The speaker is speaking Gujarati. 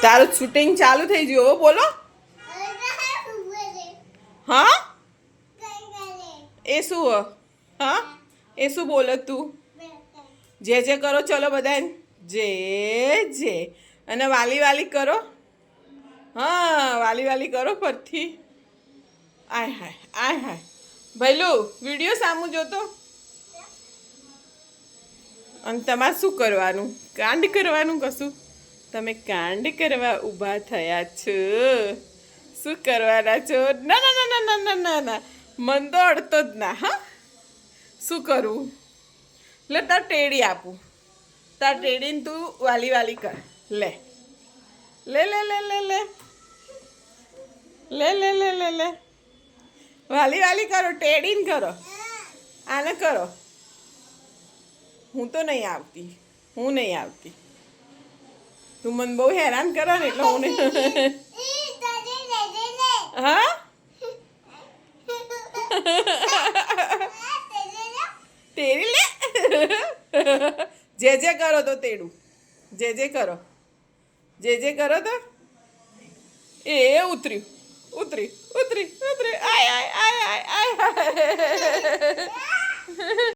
તારું શૂટિંગ ચાલુ થઈ ગયું હો, બોલો. હા એ શું હ? હા એ શું બોલે તું? જે કરો ચલો બધા જે જે અને વાલી વાલી કરો. હા વાલી વાલી કરો ફરથી. આય હાય આય હાય ભૈલું વિડીયો સામું જોતો. અને તમારે શું કરવાનું? કાંડ કરવાનું કશું? તમે કાંડ કરવા ઊભા થયા છો. શું કરવાના છો? ના ના ના ના ના ના ના મન તો અડતો જ ના. હા શું કરવું? લે તાર ટેડી આપું. તાર ટેડીને તું વાલી વાલી કર. લે લે લે લે લે લે લે લે લે લે લે વાલી વાલી કરો, ટેડીને કરો. આને કરો. હું તો નહીં આવતી. હું નહીં આવતી. તું મને બહુ હેરાન કરો ને એટલે હું નહીં. હા તેડી લે. જે કરો તો તેડું. જે કરો. જે કરો તો એ ઉતર્યું ઉતરી ઉતરી ઉતરી આય આય આય આય આય